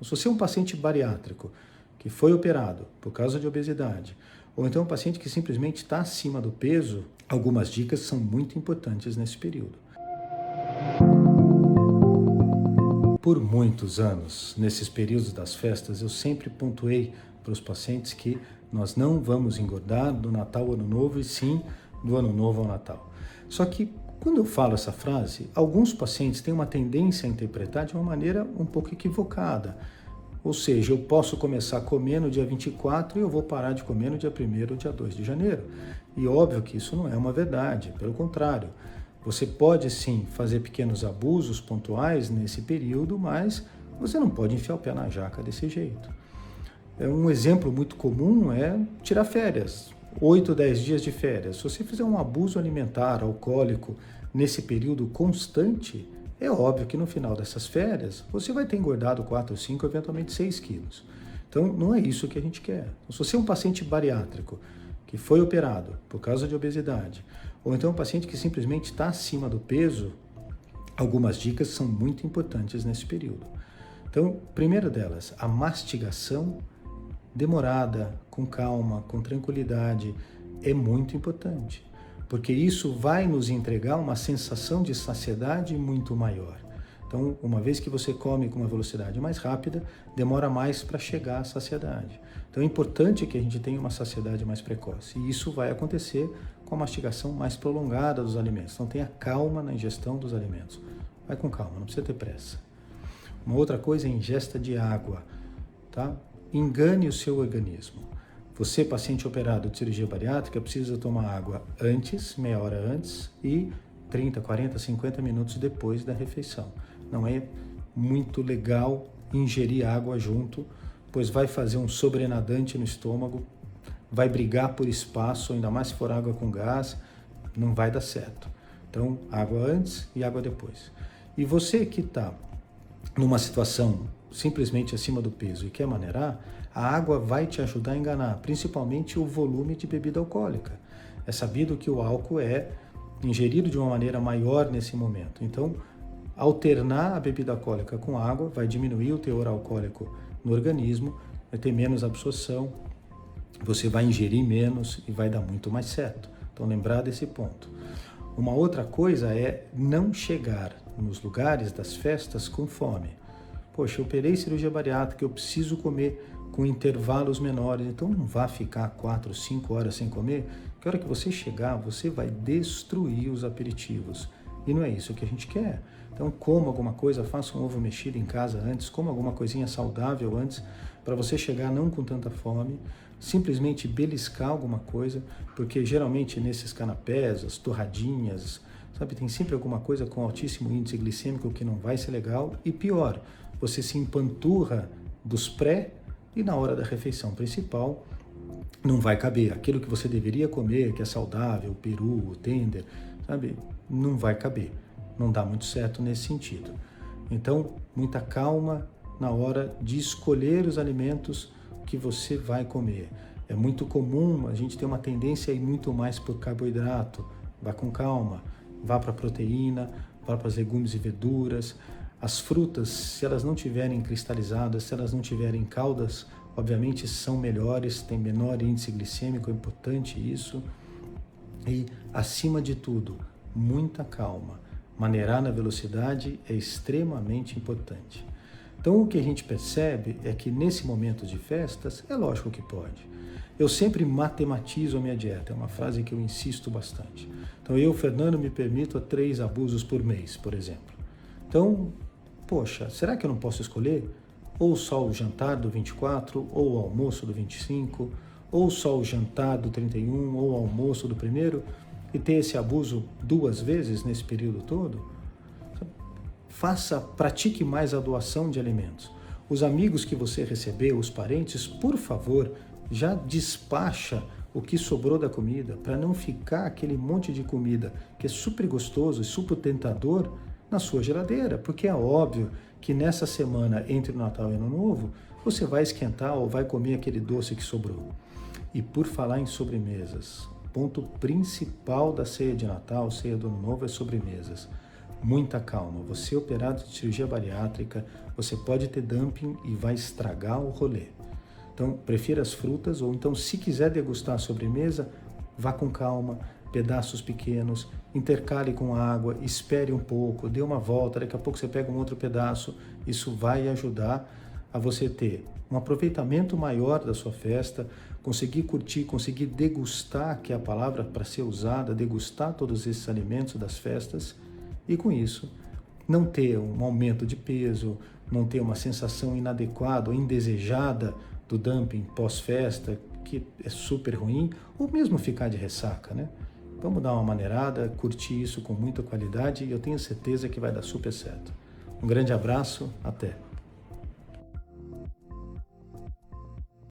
Se você é um paciente bariátrico que foi operado por causa de obesidade, ou então um paciente que simplesmente está acima do peso, algumas dicas são muito importantes nesse período. Por muitos anos, nesses períodos das festas, eu sempre pontuei para os pacientes que nós não vamos engordar do Natal ao Ano Novo, e sim do Ano Novo ao Natal. Só que, quando eu falo essa frase, alguns pacientes têm uma tendência a interpretar de uma maneira um pouco equivocada. Ou seja, eu posso começar a comer no dia 24 e eu vou parar de comer no dia 1º ou dia 2 de janeiro. E óbvio que isso não é uma verdade, pelo contrário. Você pode sim fazer pequenos abusos pontuais nesse período, mas você não pode enfiar o pé na jaca desse jeito. Um exemplo muito comum é tirar férias, 8 ou 10 dias de férias. Se você fizer um abuso alimentar, alcoólico, nesse período constante, é óbvio que no final dessas férias você vai ter engordado 4, 5, eventualmente 6 quilos. Então não é isso que a gente quer. Se você é um paciente bariátrico que foi operado por causa de obesidade, ou então um paciente que simplesmente está acima do peso, algumas dicas são muito importantes nesse período. Então, primeira delas, a mastigação demorada, com calma, com tranquilidade, é muito importante, porque isso vai nos entregar uma sensação de saciedade muito maior. Então, uma vez que você come com uma velocidade mais rápida, demora mais para chegar à saciedade. Então, é importante que a gente tenha uma saciedade mais precoce, e isso vai acontecer com a mastigação mais prolongada dos alimentos. Então, tenha calma na ingestão dos alimentos. Vai com calma, não precisa ter pressa. Uma outra coisa é a ingesta de água, tá? Engane o seu organismo. Você, paciente operado de cirurgia bariátrica, precisa tomar água antes, meia hora antes, e 30, 40, 50 minutos depois da refeição. Não é muito legal ingerir água junto, pois vai fazer um sobrenadante no estômago, vai brigar por espaço, ainda mais se for água com gás, não vai dar certo. Então, água antes e água depois. E você que está numa situação simplesmente acima do peso e quer maneirar, a água vai te ajudar a enganar, principalmente o volume de bebida alcoólica. É sabido que o álcool é ingerido de uma maneira maior nesse momento. Então, alternar a bebida alcoólica com água vai diminuir o teor alcoólico no organismo, vai ter menos absorção, você vai ingerir menos e vai dar muito mais certo. Então, lembrar desse ponto. Uma outra coisa é não chegar nos lugares das festas com fome. Poxa, eu operei cirurgia bariátrica, eu preciso comer com intervalos menores, então não vá ficar 4, 5 horas sem comer, que a hora que você chegar, você vai destruir os aperitivos. E não é isso que a gente quer. Então, coma alguma coisa, faça um ovo mexido em casa antes, coma alguma coisinha saudável antes, para você chegar não com tanta fome, simplesmente beliscar alguma coisa, porque geralmente nesses canapés, as torradinhas, sabe, tem sempre alguma coisa com altíssimo índice glicêmico que não vai ser legal, e pior, você se empanturra dos pré e na hora da refeição principal não vai caber. Aquilo que você deveria comer, que é saudável, o peru, o tender, sabe, não vai caber. Não dá muito certo nesse sentido. Então, muita calma na hora de escolher os alimentos que você vai comer. É muito comum a gente ter uma tendência a ir muito mais por carboidrato. Vá com calma, vá para a proteína, vá para os legumes e verduras. As frutas, se elas não tiverem cristalizadas, se elas não tiverem caldas, obviamente são melhores, tem menor índice glicêmico, é importante isso. E, acima de tudo, muita calma. Maneirar na velocidade é extremamente importante. Então, o que a gente percebe é que nesse momento de festas, é lógico que pode. Eu sempre matematizo a minha dieta, é uma frase que eu insisto bastante. Então, eu, Fernando, me permito a 3 abusos por mês, por exemplo. Então, poxa, será que eu não posso escolher? Ou só o jantar do 24, ou o almoço do 25, ou só o jantar do 31, ou o almoço do 1º, e ter esse abuso 2 vezes nesse período todo? Pratique mais a doação de alimentos. Os amigos que você recebeu, os parentes, por favor, já despacha o que sobrou da comida, para não ficar aquele monte de comida que é super gostoso e super tentador na sua geladeira, porque é óbvio que nessa semana entre o Natal e o Ano Novo, você vai esquentar ou vai comer aquele doce que sobrou. E por falar em sobremesas, ponto principal da ceia de Natal, ceia do Ano Novo, é sobremesas. muita calma. Você operado de cirurgia bariátrica, você pode ter dumping e vai estragar o rolê. Então, prefira as frutas, ou então, se quiser degustar a sobremesa, vá com calma, pedaços pequenos, intercale com água, espere um pouco, dê uma volta, daqui a pouco você pega um outro pedaço. Isso vai ajudar a você ter um aproveitamento maior da sua festa, conseguir curtir, conseguir degustar, que é a palavra para ser usada, degustar todos esses alimentos das festas, e com isso não ter um aumento de peso, não ter uma sensação inadequada ou indesejada do dumping pós-festa, que é super ruim, ou mesmo ficar de ressaca, né? Vamos dar uma maneirada, curtir isso com muita qualidade, e eu tenho certeza que vai dar super certo. Um grande abraço, até!